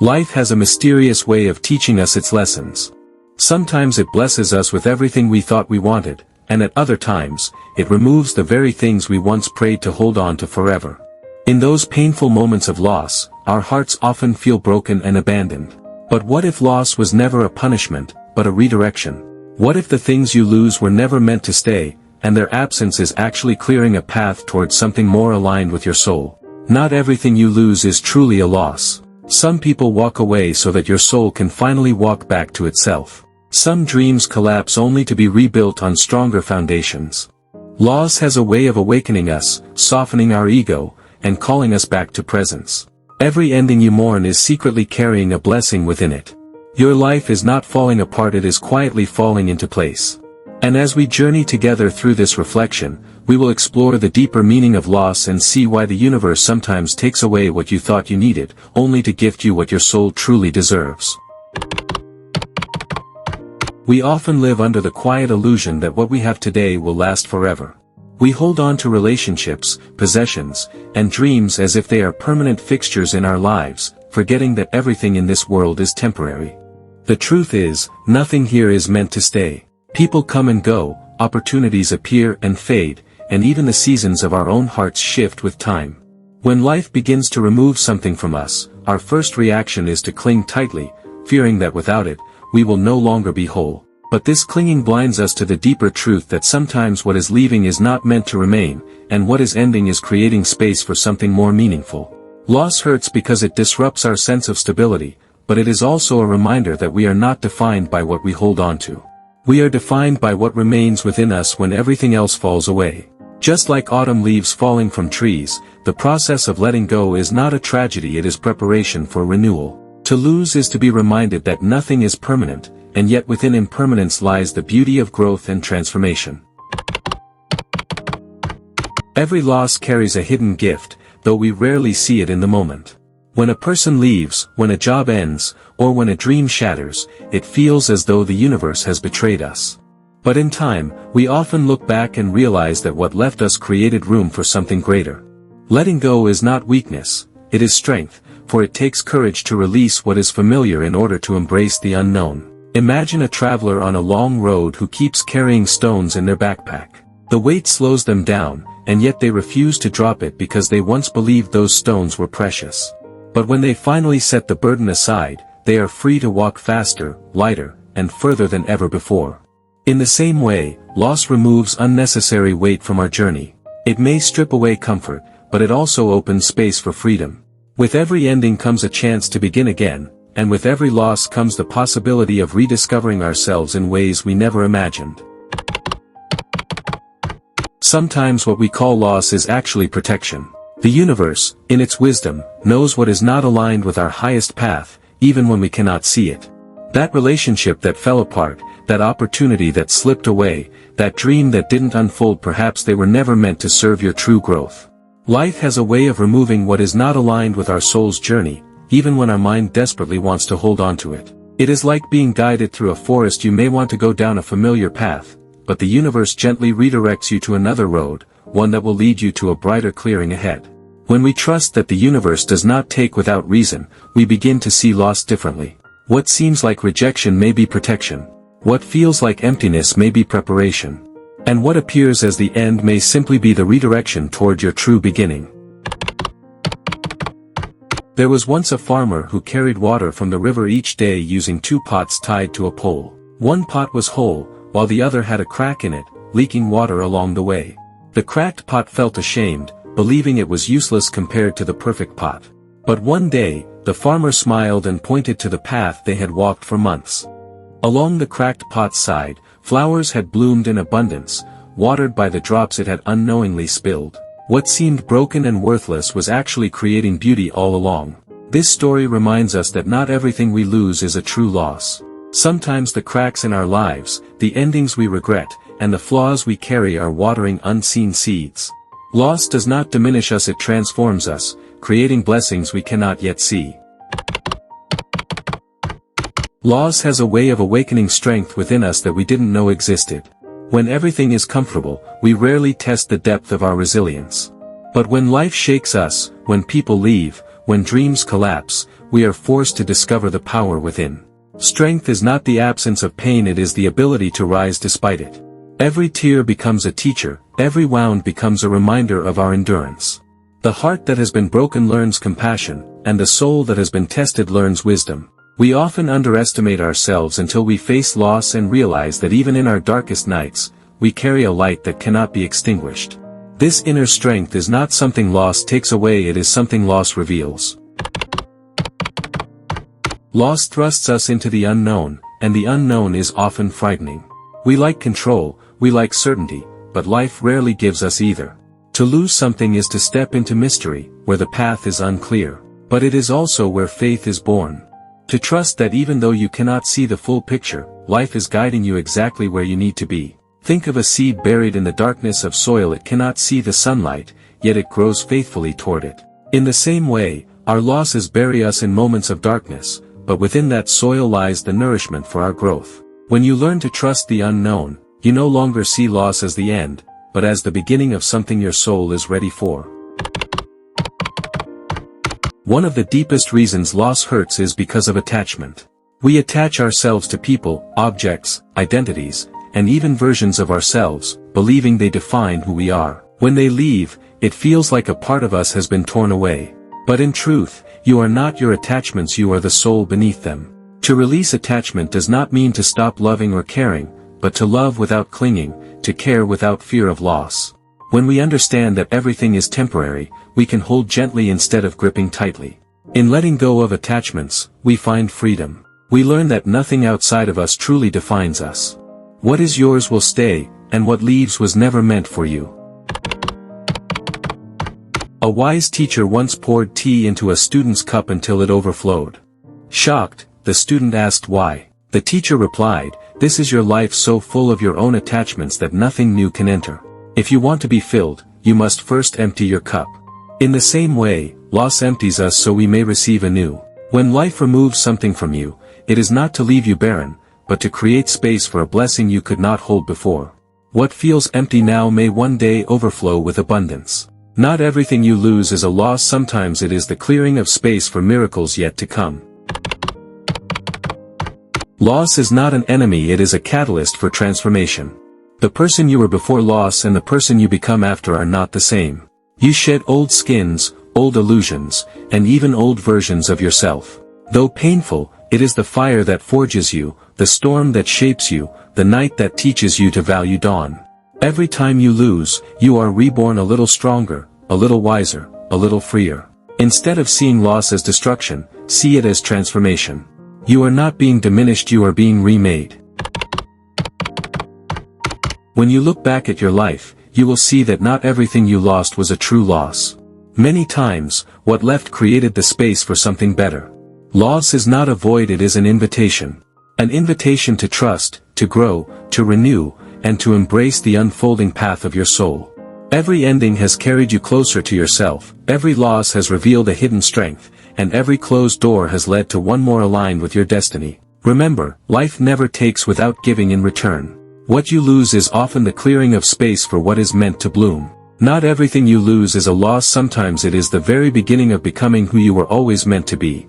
Life has a mysterious way of teaching us its lessons. Sometimes it blesses us with everything we thought we wanted, and at other times, it removes the very things we once prayed to hold on to forever. In those painful moments of loss, our hearts often feel broken and abandoned. But what if loss was never a punishment, but a redirection? What if the things you lose were never meant to stay, and their absence is actually clearing a path towards something more aligned with your soul? Not everything you lose is truly a loss. Some people walk away so that your soul can finally walk back to itself. Some dreams collapse only to be rebuilt on stronger foundations. Loss has a way of awakening us, softening our ego, and calling us back to presence. Every ending you mourn is secretly carrying a blessing within it. Your life is not falling apart, it is quietly falling into place. And as we journey together through this reflection, we will explore the deeper meaning of loss and see why the universe sometimes takes away what you thought you needed, only to gift you what your soul truly deserves. We often live under the quiet illusion that what we have today will last forever. We hold on to relationships, possessions, and dreams as if they are permanent fixtures in our lives, forgetting that everything in this world is temporary. The truth is, nothing here is meant to stay. People come and go, opportunities appear and fade, and even the seasons of our own hearts shift with time. When life begins to remove something from us, our first reaction is to cling tightly, fearing that without it, we will no longer be whole. But this clinging blinds us to the deeper truth that sometimes what is leaving is not meant to remain, and what is ending is creating space for something more meaningful. Loss hurts because it disrupts our sense of stability, but it is also a reminder that we are not defined by what we hold on to. We are defined by what remains within us when everything else falls away. Just like autumn leaves falling from trees, the process of letting go is not a tragedy, it is preparation for renewal. To lose is to be reminded that nothing is permanent, and yet within impermanence lies the beauty of growth and transformation. Every loss carries a hidden gift, though we rarely see it in the moment. When a person leaves, when a job ends, or when a dream shatters, it feels as though the universe has betrayed us. But in time, we often look back and realize that what left us created room for something greater. Letting go is not weakness, it is strength, for it takes courage to release what is familiar in order to embrace the unknown. Imagine a traveler on a long road who keeps carrying stones in their backpack. The weight slows them down, and yet they refuse to drop it because they once believed those stones were precious. But when they finally set the burden aside, they are free to walk faster, lighter, and further than ever before. In the same way, loss removes unnecessary weight from our journey. It may strip away comfort, but it also opens space for freedom. With every ending comes a chance to begin again, and with every loss comes the possibility of rediscovering ourselves in ways we never imagined. Sometimes what we call loss is actually protection. The universe, in its wisdom, knows what is not aligned with our highest path, even when we cannot see it. That relationship that fell apart, that opportunity that slipped away, that dream that didn't unfold, perhaps they were never meant to serve your true growth. Life has a way of removing what is not aligned with our soul's journey, even when our mind desperately wants to hold on to it. It is like being guided through a forest. You may want to go down a familiar path, but the universe gently redirects you to another road, one that will lead you to a brighter clearing ahead. When we trust that the universe does not take without reason, we begin to see loss differently. What seems like rejection may be protection. What feels like emptiness may be preparation. And what appears as the end may simply be the redirection toward your true beginning. There was once a farmer who carried water from the river each day using 2 pots tied to a pole. One pot was whole, while the other had a crack in it, leaking water along the way. The cracked pot felt ashamed, believing it was useless compared to the perfect pot. But one day, the farmer smiled and pointed to the path they had walked for months. Along the cracked pot's side, flowers had bloomed in abundance, watered by the drops it had unknowingly spilled. What seemed broken and worthless was actually creating beauty all along. This story reminds us that not everything we lose is a true loss. Sometimes the cracks in our lives, the endings we regret, and the flaws we carry are watering unseen seeds. Loss does not diminish us, it transforms us, creating blessings we cannot yet see. Loss has a way of awakening strength within us that we didn't know existed. When everything is comfortable, we rarely test the depth of our resilience. But when life shakes us, when people leave, when dreams collapse, we are forced to discover the power within. Strength is not the absence of pain, it is the ability to rise despite it. Every tear becomes a teacher, every wound becomes a reminder of our endurance. The heart that has been broken learns compassion, and the soul that has been tested learns wisdom. We often underestimate ourselves until we face loss and realize that even in our darkest nights, we carry a light that cannot be extinguished. This inner strength is not something loss takes away, it is something loss reveals. Loss thrusts us into the unknown, and the unknown is often frightening. We like control, we like certainty, but life rarely gives us either. To lose something is to step into mystery, where the path is unclear. But it is also where faith is born. To trust that even though you cannot see the full picture, life is guiding you exactly where you need to be. Think of a seed buried in the darkness of soil, it cannot see the sunlight, yet it grows faithfully toward it. In the same way, our losses bury us in moments of darkness, but within that soil lies the nourishment for our growth. When you learn to trust the unknown, you no longer see loss as the end, but as the beginning of something your soul is ready for. One of the deepest reasons loss hurts is because of attachment. We attach ourselves to people, objects, identities, and even versions of ourselves, believing they define who we are. When they leave, it feels like a part of us has been torn away. But in truth, you are not your attachments, you are the soul beneath them. To release attachment does not mean to stop loving or caring, but to love without clinging, to care without fear of loss. When we understand that everything is temporary, we can hold gently instead of gripping tightly. In letting go of attachments, we find freedom. We learn that nothing outside of us truly defines us. What is yours will stay, and what leaves was never meant for you. A wise teacher once poured tea into a student's cup until it overflowed. Shocked, the student asked why. The teacher replied, "This is your life, so full of your own attachments that nothing new can enter. If you want to be filled, you must first empty your cup." In the same way, loss empties us so we may receive anew. When life removes something from you, it is not to leave you barren, but to create space for a blessing you could not hold before. What feels empty now may one day overflow with abundance. Not everything you lose is a loss, sometimes it is the clearing of space for miracles yet to come. Loss is not an enemy, it is a catalyst for transformation. The person you were before loss and the person you become after are not the same. You shed old skins, old illusions, and even old versions of yourself. Though painful, it is the fire that forges you, the storm that shapes you, the night that teaches you to value dawn. Every time you lose, you are reborn a little stronger, a little wiser, a little freer. Instead of seeing loss as destruction, see it as transformation. You are not being diminished, you are being remade. When you look back at your life, you will see that not everything you lost was a true loss. Many times, what left created the space for something better. Loss is not a void, it is an invitation. An invitation to trust, to grow, to renew, and to embrace the unfolding path of your soul. Every ending has carried you closer to yourself, every loss has revealed a hidden strength, and every closed door has led to one more aligned with your destiny. Remember, life never takes without giving in return. What you lose is often the clearing of space for what is meant to bloom. Not everything you lose is a loss, sometimes it is the very beginning of becoming who you were always meant to be.